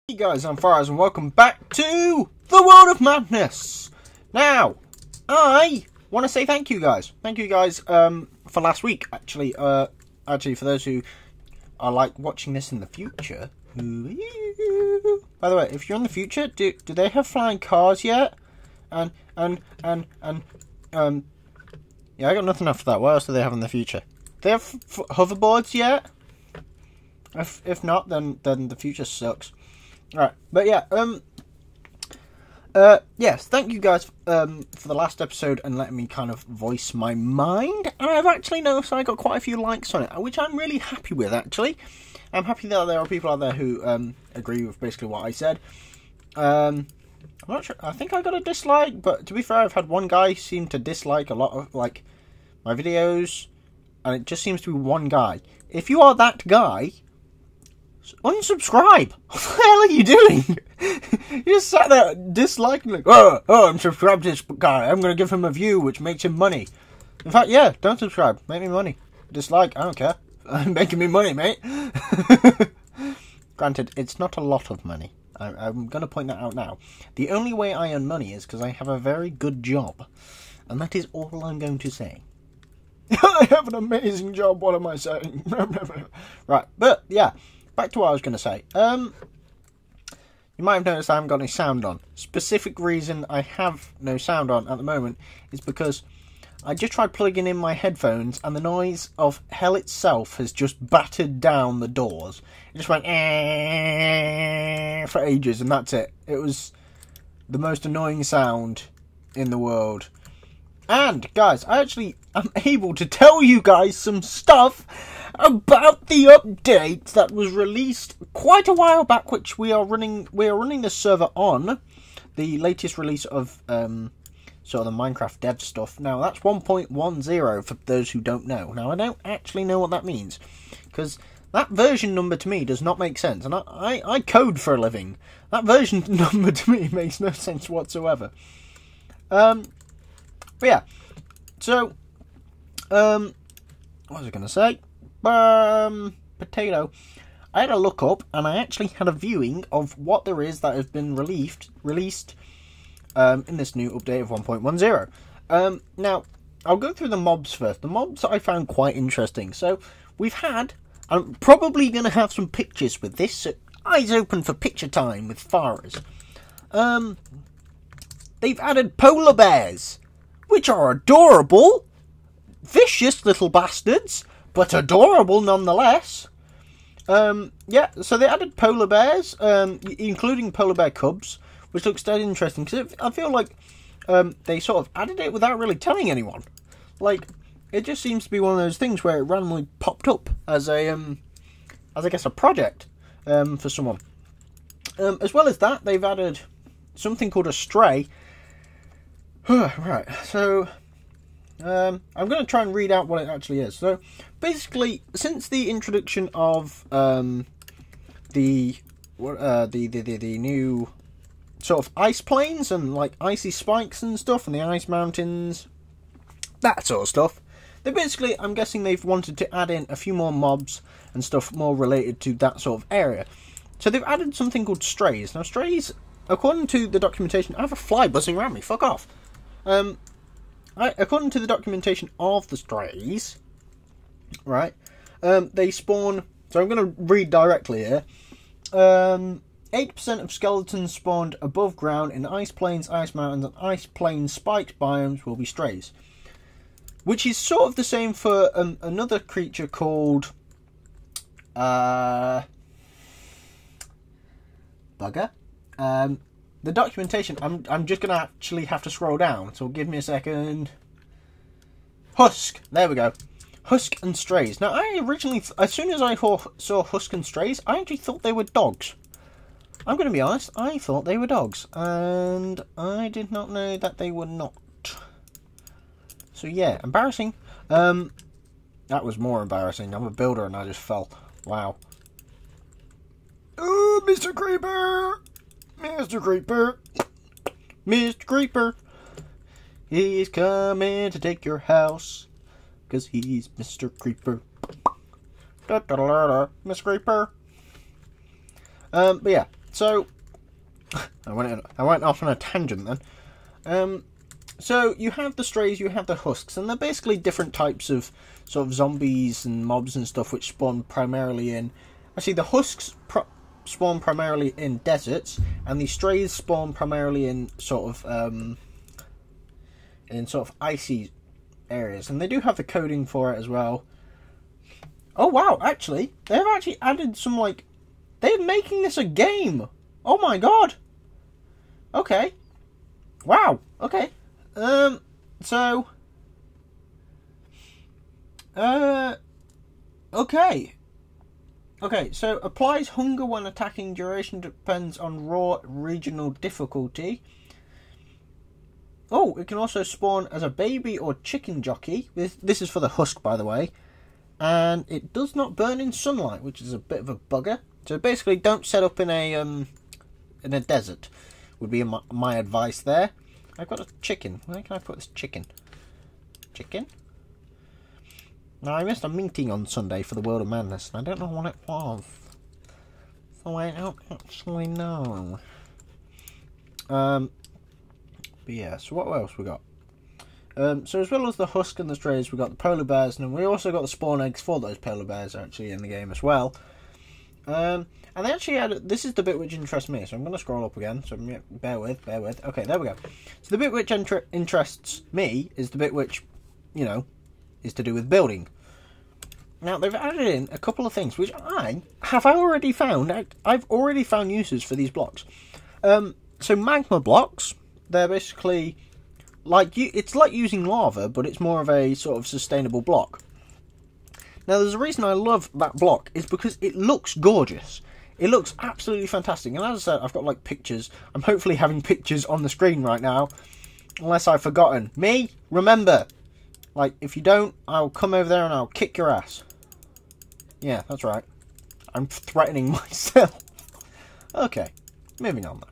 Hey guys, I'm Farrahs and welcome back to the World of Madness. Now, I want to say thank you guys. Thank you guys for last week, actually. Actually, for those who are like watching this in the future. By the way, if you're in the future, do they have flying cars yet? And yeah, I got nothing after that. What else do they have in the future? Do they have hoverboards yet? If not, then the future sucks. Right, but yeah, yes, thank you guys for the last episode and letting me kind of voice my mind. And I've actually noticed I got quite a few likes on it, which I'm really happy with, actually. I'm happy that there are people out there who agree with basically what I said. I'm not sure, I think I got a dislike, but to be fair, I've had one guy seem to dislike a lot of, like, my videos, and it just seems to be one guy. If you are that guy, unsubscribe. What the hell are you doing? You just sat there disliking, like, oh, I'm subscribed to this guy. I'm going to give him a view, which makes him money. In fact, yeah, don't subscribe. Make me money. Dislike, I don't care. I'm making me money, mate. Granted, it's not a lot of money. I'm going to point that out now. The only way I earn money is because I have a very good job. And that is all I'm going to say. I have an amazing job, what am I saying? Right, but, yeah. Back to what I was going to say. You might have noticed I haven't got any sound on. Specific reason I have no sound on at the moment is because I just tried plugging in my headphones and the noise of hell itself has just battered down the doors. It just went for ages and that's it. It was the most annoying sound in the world. And, guys, I actually am able to tell you guys some stuff about the update that was released quite a while back, which we are running this server on. The latest release of sort of the Minecraft dev stuff. Now, that's 1.10 for those who don't know. Now, I don't actually know what that means, because that version number to me does not make sense. And I code for a living. That version number to me makes no sense whatsoever. But yeah, so, what was I going to say? Potato. I had a look up, and I actually had a viewing of what there is that has been released in this new update of 1.10. Now, I'll go through the mobs first. The mobs I found quite interesting. So, we've had, I'm probably going to have some pictures with this, so eyes open for picture time with Farrahs. They've added polar bears, which are adorable, vicious little bastards, but adorable nonetheless. Yeah, so they added polar bears, including polar bear cubs, which looks dead interesting, because I feel like they sort of added it without really telling anyone. Like, it just seems to be one of those things where it randomly popped up as a, as I guess a project for someone. As well as that, they've added something called a stray. Right, so I'm going to try and read out what it actually is. So, basically, since the introduction of the new sort of ice plains and like icy spikes and stuff, and the ice mountains, that sort of stuff, they basically, I'm guessing they've wanted to add in a few more mobs and stuff more related to that sort of area. So they've added something called strays. Now, strays, according to the documentation, I have a fly buzzing around me. Fuck off. According to the documentation of the strays, right, they spawn, so I'm going to read directly here, 8% of skeletons spawned above ground in ice plains, ice mountains, and ice plains spiked biomes will be strays. Which is sort of the same for another creature called, bugger. The documentation, I'm just going to actually have to scroll down, so give me a second. Husk, there we go. Husk and strays. Now, I originally, as soon as I saw husk and strays, I actually thought they were dogs. I'm going to be honest, I thought they were dogs, and I did not know that they were not. So yeah, embarrassing. That was more embarrassing. I'm a builder and I just fell. Wow. Oh, Mr. Creeper! Mr. Creeper, Mr. Creeper, he's coming to take your house, 'cause he's Mr. Creeper. Da, da, da, da, da, Mr. Creeper. But yeah, So I went off on a tangent then. So you have the strays, you have the husks, and they're basically different types of sort of zombies and mobs and stuff which spawn primarily in. Actually, the husks spawn primarily in deserts, and the strays spawn primarily in sort of icy areas, and they do have the coding for it as well. Oh wow! Actually, they've actually added some like they're making this a game. Oh my god! Okay. Wow. Okay. So. Okay. Okay, so applies hunger when attacking. Duration depends on raw regional difficulty. Oh, it can also spawn as a baby or chicken jockey. This is for the husk, by the way. And it does not burn in sunlight, which is a bit of a bugger. So basically, don't set up in a desert. Would be my advice there. I've got a chicken. Where can I put this chicken? Chicken? Now, I missed a meeting on Sunday for the World of Madness, and I don't know what it was. So I don't actually know. But yeah, so what else we got? So as well as the husk and the strays, we got the polar bears, and we also got the spawn eggs for those polar bears actually in the game as well. And they actually added, this is the bit which interests me, so I'm going to scroll up again, so bear with. Okay, there we go. So the bit which interests me is the bit which, you know, is to do with building. Now, they've added in a couple of things which I have already found. I've already found uses for these blocks. So magma blocks, they're basically like it's like using lava, but it's more of a sort of sustainable block. Now, there's a reason I love that block is because it looks gorgeous. It looks absolutely fantastic. And as I said, I've got like pictures. I'm hopefully having pictures on the screen right now, unless I've forgotten. Me, remember. Like, if you don't, I'll come over there and I'll kick your ass. Yeah, that's right. I'm threatening myself. Okay, moving on then.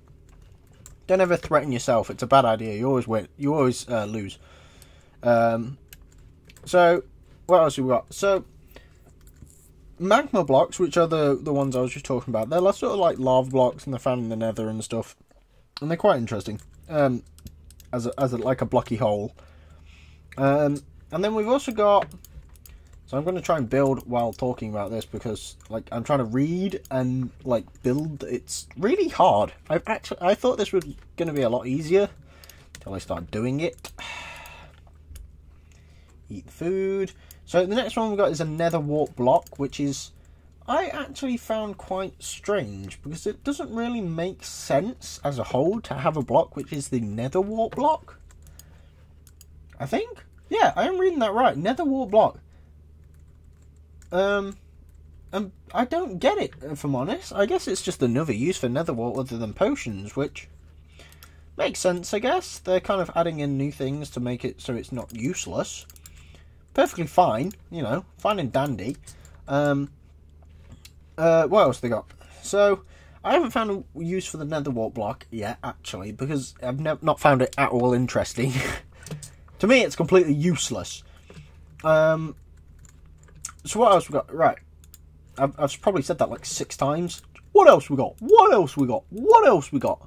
Don't ever threaten yourself. It's a bad idea. You always win. You always lose. So, what else have we got? So, magma blocks, which are the ones I was just talking about, they're sort of like lava blocks, and they're found in the nether and stuff. And they're quite interesting. As like a blocky hole. And then we've also got, so I'm going to try and build while talking about this because like I'm trying to read and like build. It's really hard. I thought this was going to be a lot easier until I started doing it. Eat food. So the next one we've got is a nether wart block, which is I actually found quite strange because it doesn't really make sense as a whole to have a block which is the nether wart block. I think. Yeah, I am reading that right. Nether wart block. And I don't get it, if I'm honest. I guess it's just another use for nether wart other than potions, which makes sense, I guess. They're kind of adding in new things to make it so it's not useless. Perfectly fine, you know, fine and dandy. What else they got? So, I haven't found a use for the nether wart block yet, actually, because I've not found it at all interesting. To me, it's completely useless. So what else we got? Right. I've probably said that like 6 times. What else we got? What else we got? What else we got?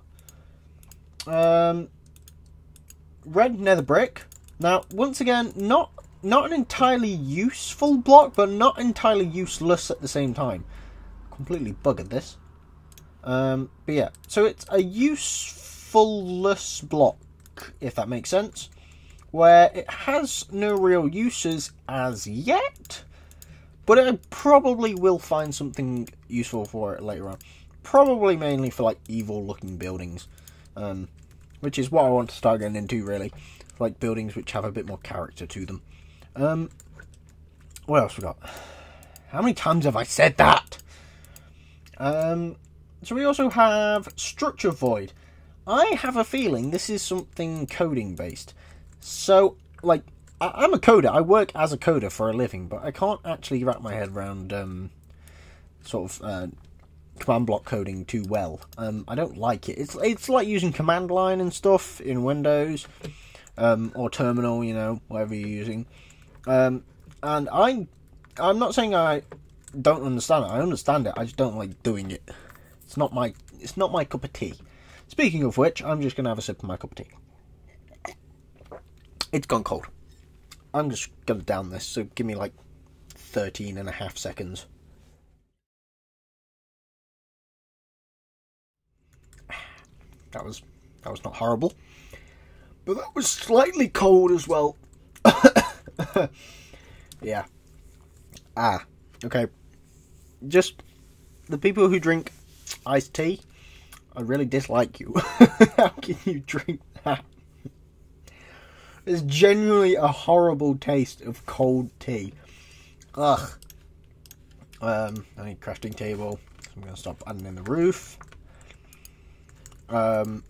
Red nether brick. Now, once again, not an entirely useful block, but not entirely useless at the same time. Completely buggered this. But yeah, so it's a useful-less block, if that makes sense. Where it has no real uses as yet, but I probably will find something useful for it later on. Probably mainly for like evil looking buildings, which is what I want to start getting into really, like buildings which have a bit more character to them. What else we got? How many times have I said that? So we also have structure void. I have a feeling this is something coding based. So, like, I'm a coder. I work as a coder for a living, but I can't actually wrap my head around command block coding too well. I don't like it. It's like using command line and stuff in Windows, or terminal, you know, whatever you're using. And I'm not saying I don't understand it. I understand it. I just don't like doing it. It's not my It's not my cup of tea. Speaking of which, I'm just going to have a sip of my cup of tea. It's gone cold. I'm just going to down this, so give me like 13.5 seconds. That was not horrible. But that was slightly cold as well. Yeah. Okay. Just the people who drink iced tea, I really dislike you. How can you drink that? It's genuinely a horrible taste of cold tea. Ugh. I need a crafting table. So I'm going to stop adding in the roof. But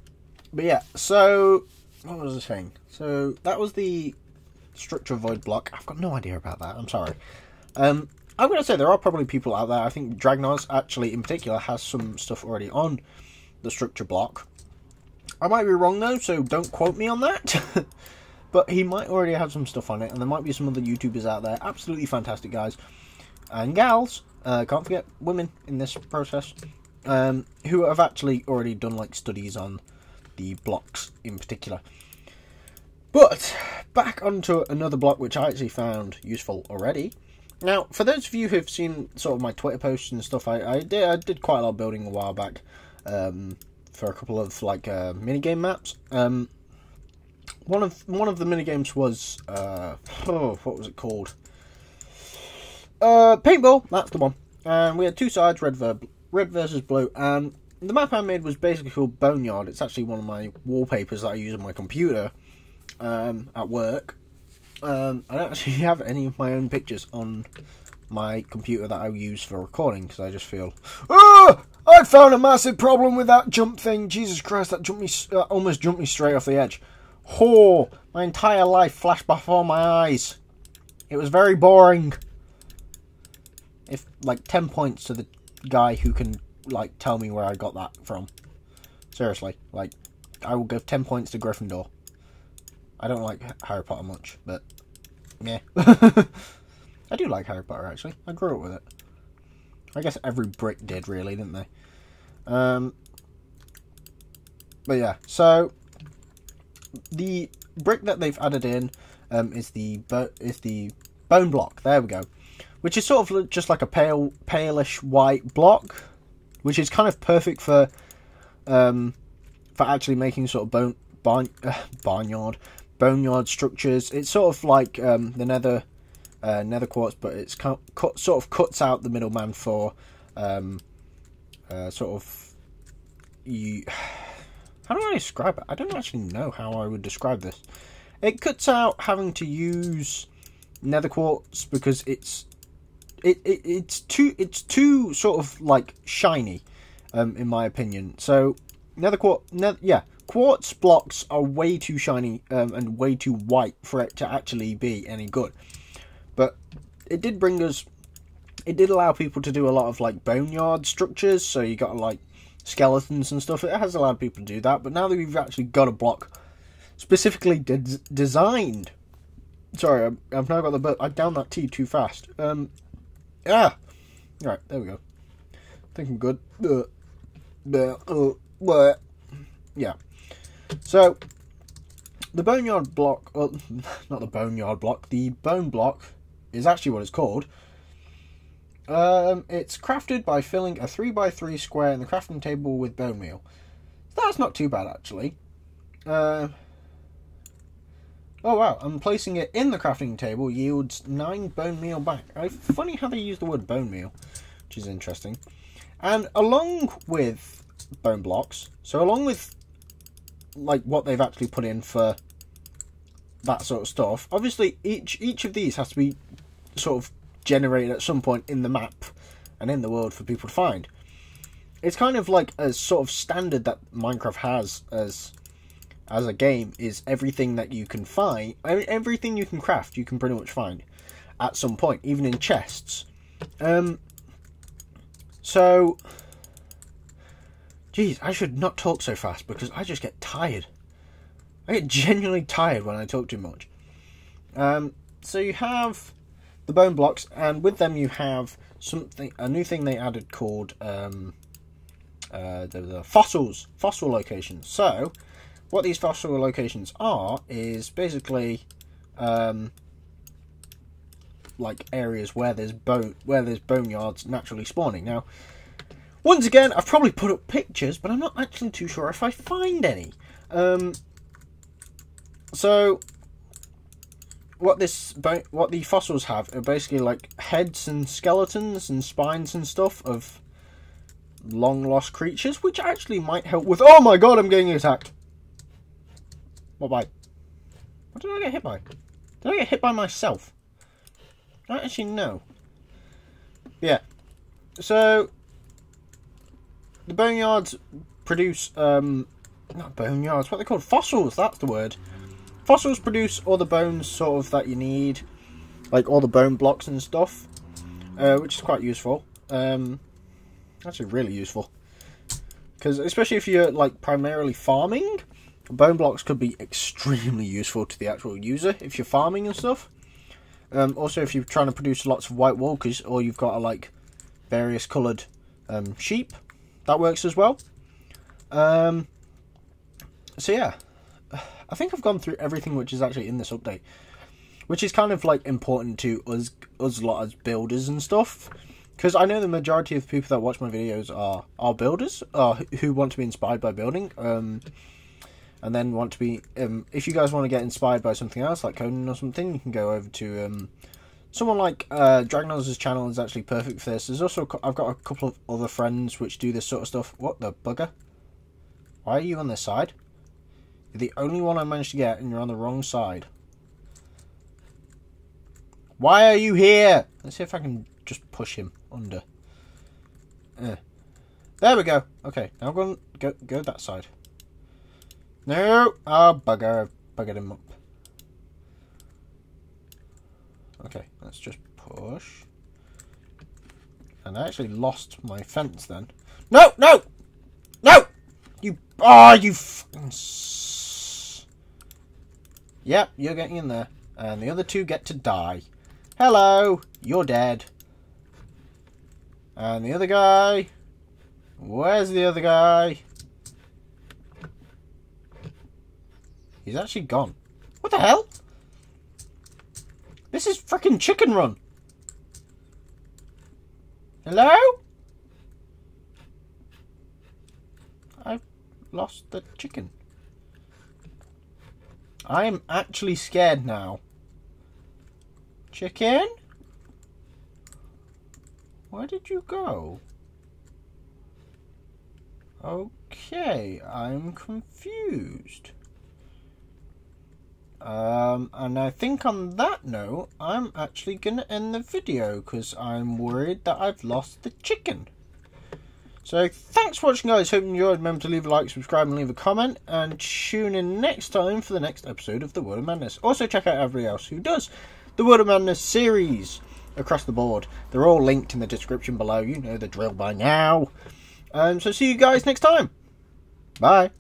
yeah, so what was I saying? So that was the structure void block. I've got no idea about that. I'm sorry. I'm going to say there are probably people out there. I think Dragnar's actually, in particular, has some stuff already on the structure block. I might be wrong though, so don't quote me on that. But he might already have some stuff on it, and there might be some other YouTubers out there, absolutely fantastic guys and gals. Can't forget women in this process, who have actually already done like studies on the blocks in particular. But back onto another block which I actually found useful already. Now, for those of you who've seen sort of my Twitter posts and stuff, I did quite a lot of building a while back, for a couple of like minigame maps. One of the minigames was what was it called? Paintball. That's the one. And we had two sides, red versus blue. And the map I made was basically called Boneyard. It's actually one of my wallpapers that I use on my computer at work. I don't actually have any of my own pictures on my computer that I use for recording because I just feel, I found a massive problem with that jump thing. Jesus Christ, that almost jumped me straight off the edge. Oh, my entire life flashed before my eyes. It was very boring. If like 10 points to the guy who can like tell me where I got that from. Seriously, like I will give 10 points to Gryffindor. I don't like Harry Potter much, but yeah. I do like Harry Potter actually. I grew up with it. I guess every Brit did really, didn't they? But yeah, so the brick that they've added in is the bone block. There we go, which is sort of just like a palish white block, which is kind of perfect for actually making sort of boneyard structures. It's sort of like the nether quartz, but it's sort of cuts out the middleman for sort of you. How do I describe it? I don't actually know how I would describe this. It cuts out having to use nether quartz because it's too sort of like shiny, in my opinion. So quartz blocks are way too shiny and way too white for it to actually be any good. But it did allow people to do a lot of like boneyard structures. So you got like skeletons and stuff. It has allowed people to do that, but now that we've actually got a block specifically designed. Sorry, I've now got the boat. I downed that tea too fast. Right, there we go. I think I'm good. Yeah. So the boneyard block, well, not the boneyard block. The bone block is actually what it's called. It's crafted by filling a 3x3 square in the crafting table with bone meal. That's not too bad, actually. Oh wow, and placing it in the crafting table yields 9 bone meal back. Funny how they use the word bone meal, which is interesting. And along with bone blocks, so along with like what they've actually put in for that sort of stuff, obviously each of these has to be sort of generated at some point in the map and in the world for people to find. It's kind of like a sort of standard that Minecraft has as a game, is everything that you can find, everything you can craft, you can pretty much find at some point, even in chests. So, geez, I should not talk so fast because I just get tired. I get genuinely tired when I talk too much. So you have the bone blocks, and with them you have a new thing they added called the fossil locations. So, what these fossil locations are is basically like areas where there's boneyards naturally spawning. Now, once again, I've probably put up pictures, but I'm not actually too sure if I find any. So, what the fossils have are basically like heads and skeletons and spines and stuff of long lost creatures, which actually might help with. Oh my god, I'm getting attacked. What by? What did I get hit by? Did I get hit by myself? I don't actually know. Yeah. So the boneyards produce not boneyards, what are they called? Fossils, that's the word. Fossils produce all the bones sort of that you need, like all the bone blocks and stuff, which is quite useful. Actually really useful, because especially if you're like primarily farming, bone blocks could be extremely useful to the actual user if you're farming and stuff. Also, if you're trying to produce lots of white walkers, or you've got like various coloured sheep, that works as well. So yeah, I think I've gone through everything which is actually in this update, which is kind of like important to us lot as builders and stuff, because I know the majority of the people that watch my videos are builders, who want to be inspired by building, and then want to be, if you guys want to get inspired by something else like coding or something, you can go over to someone like Dragonoz's channel is actually perfect for this. There's also, I've got a couple of other friends which do this sort of stuff. What the bugger? Why are you on this side? You're the only one I managed to get, and you're on the wrong side. Why are you here? Let's see if I can just push him under. There we go. Okay, now I'm going to go that side. No! Oh, bugger. I've buggered him up. Okay, let's just push. And I actually lost my fence then. No! No! No! You... Oh, you fucking... Yep, you're getting in there. And the other two get to die. Hello! You're dead. And the other guy... Where's the other guy? He's actually gone. What the hell? This is frickin' Chicken Run. Hello? I've lost the chicken. I am actually scared now. Chicken? Where did you go? Okay, I'm confused. And I think on that note, I'm actually going to end the video because I'm worried that I've lost the chicken. So, thanks for watching, guys. Hope you enjoyed. Remember to leave a like, subscribe, and leave a comment. And tune in next time for the next episode of The World of Madness. Also, check out everybody else who does the World of Madness series across the board. They're all linked in the description below. You know the drill by now. So, see you guys next time. Bye.